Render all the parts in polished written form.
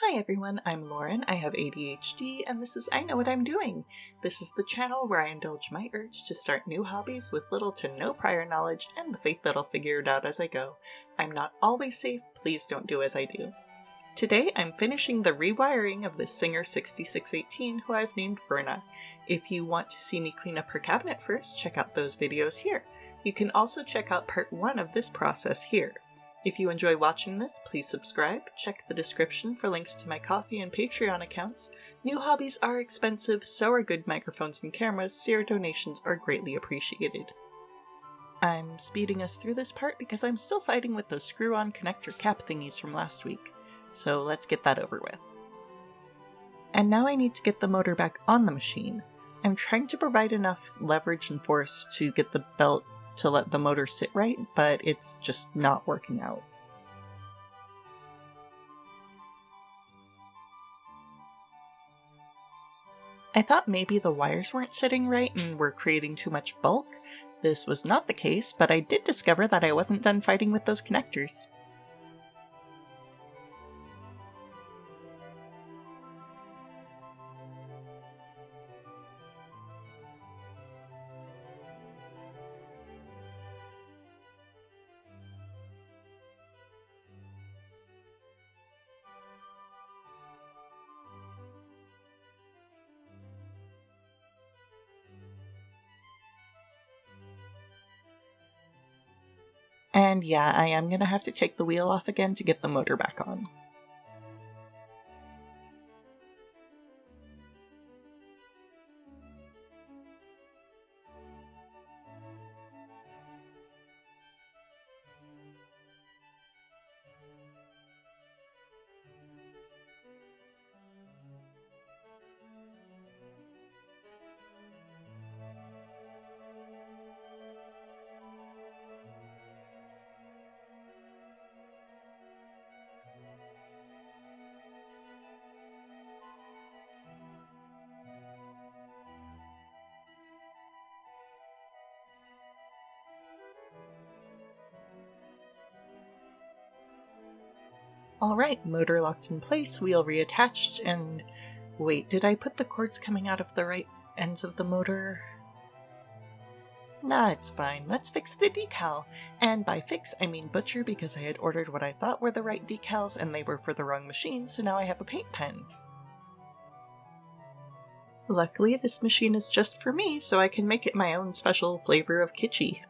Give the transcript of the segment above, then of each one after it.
Hi everyone, I'm Lauren. I have ADHD and this is I Know What I'm Doing. This is the channel where I indulge my urge to start new hobbies with little to no prior knowledge and the faith that I'll figure it out as I go. I'm not always safe, please don't do as I do. Today I'm finishing the rewiring of this Singer 6618 who I've named Verna. If you want to see me clean up her cabinet first, check out those videos here. You can also check out part 1 of this process here. If you enjoy watching this, please subscribe, check the description for links to my Ko-fi and Patreon accounts. New hobbies are expensive, so are good microphones and cameras, so your donations are greatly appreciated. I'm speeding us through this part because I'm still fighting with those screw-on connector cap thingies from last week, so let's get that over with. And now I need to get the motor back on the machine. I'm trying to provide enough leverage and force to get the belt to let the motor sit right, but it's just not working out. I thought maybe the wires weren't sitting right and were creating too much bulk. This was not the case, but I did discover that I wasn't done fighting with those connectors. And yeah, I am gonna have to take the wheel off again to get the motor back on. Alright, motor locked in place, wheel reattached, and wait, did I put the cords coming out of the right ends of the motor? Nah, it's fine. Let's fix the decal. And by fix, I mean butcher because I had ordered what I thought were the right decals and they were for the wrong machine, so now I have a paint pen. Luckily, this machine is just for me, so I can make it my own special flavor of kitschy.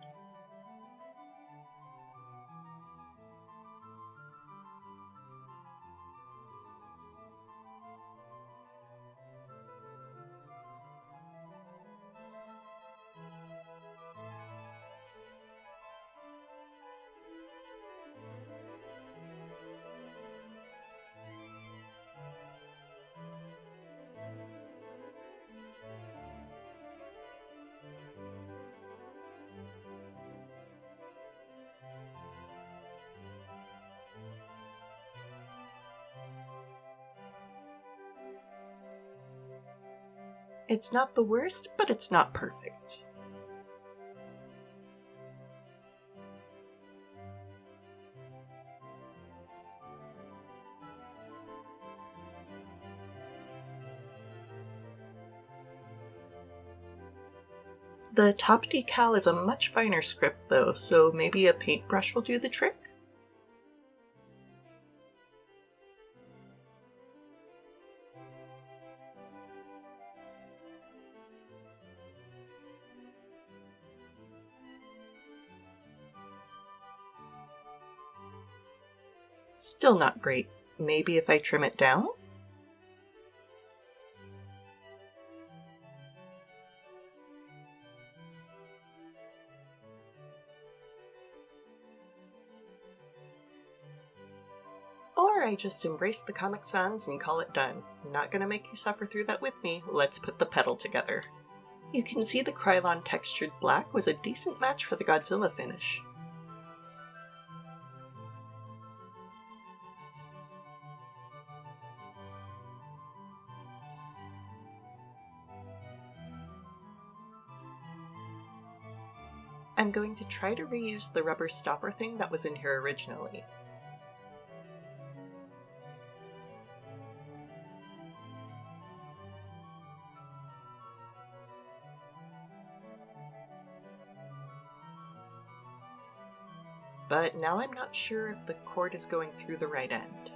It's not the worst, but it's not perfect. The top decal is a much finer script though, so maybe a paintbrush will do the trick? Still not great. Maybe if I trim it down? Or I just embrace the Comic Sans and call it done. I'm not gonna make you suffer through that with me. Let's put the pedal together. You can see the Krylon textured black was a decent match for the Godzilla finish. I'm going to try to reuse the rubber stopper thing that was in here originally. but now I'm not sure if the cord is going through the right end.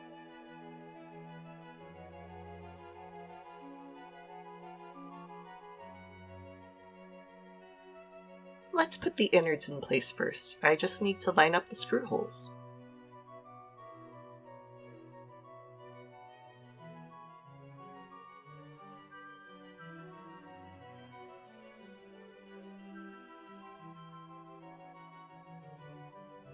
Let's put the innards in place first. I just need to line up the screw holes.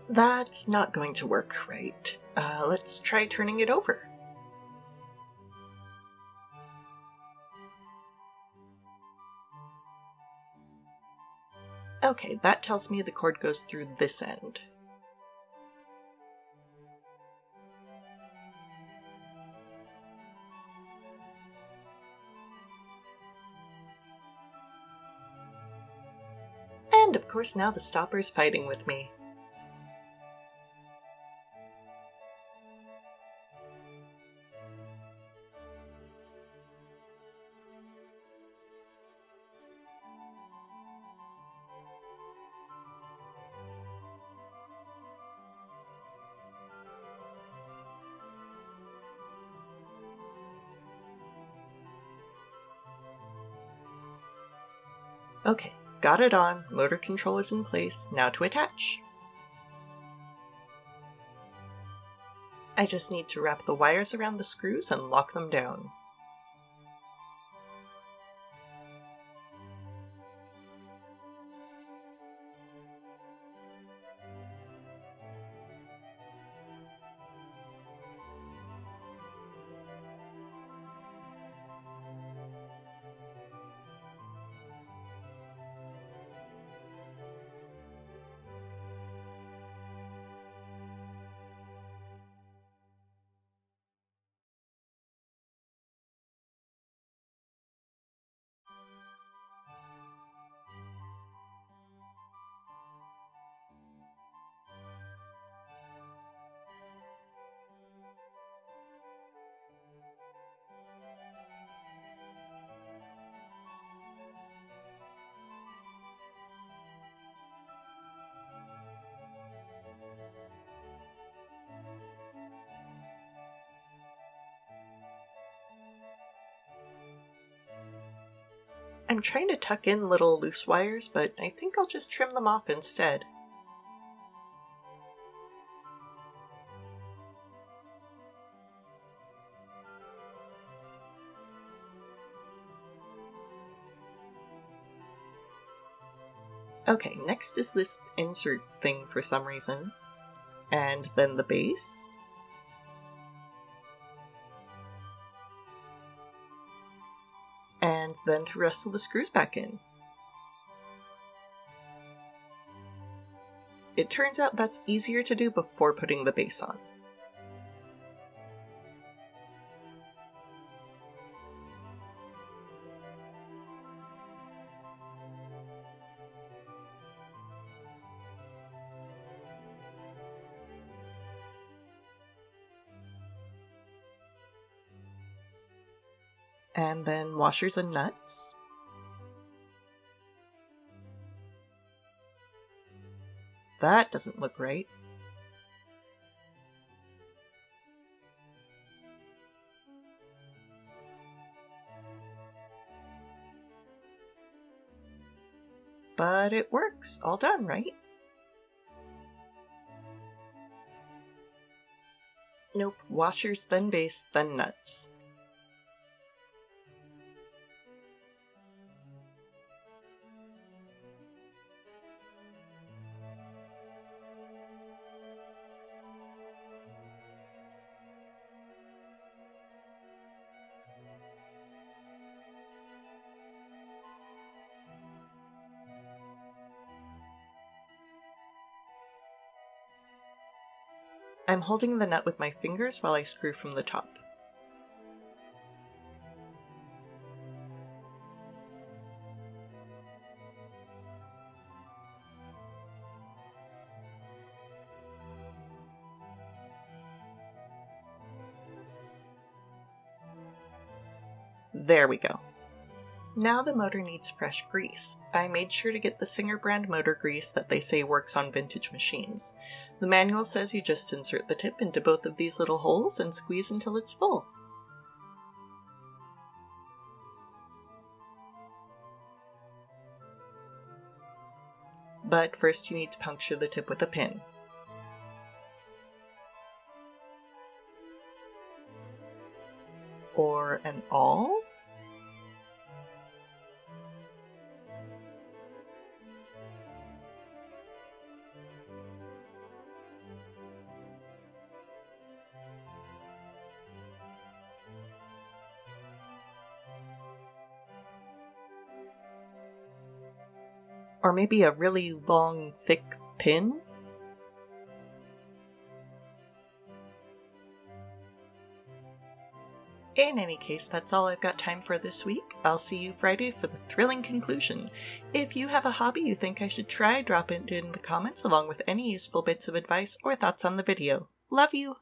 That's not going to work right. Let's try turning it over. Okay, that tells me the cord goes through this end. And of course now the stopper's fighting with me. Okay, got it on, motor control is in place, now to attach. I just need to wrap the wires around the screws and lock them down. I'm trying to tuck in little loose wires, but I think I'll just trim them off instead. Okay, next is this insert thing for some reason, and then the base. And then to wrestle the screws back in. It turns out that's easier to do before putting the base on. And then washers and nuts. That doesn't look right. But it works. All done, right? Nope. Washers, then base, then nuts. I'm holding the nut with my fingers while I screw from the top. There we go. Now the motor needs fresh grease. I made sure to get the Singer brand motor grease that they say works on vintage machines. The manual says you just insert the tip into both of these little holes and squeeze until it's full. But first you need to puncture the tip with a pin. Or an awl? Or maybe a really long, thick pin? In any case, that's all I've got time for this week. I'll see you Friday for the thrilling conclusion. If you have a hobby you think I should try, drop it in the comments along with any useful bits of advice or thoughts on the video. Love you!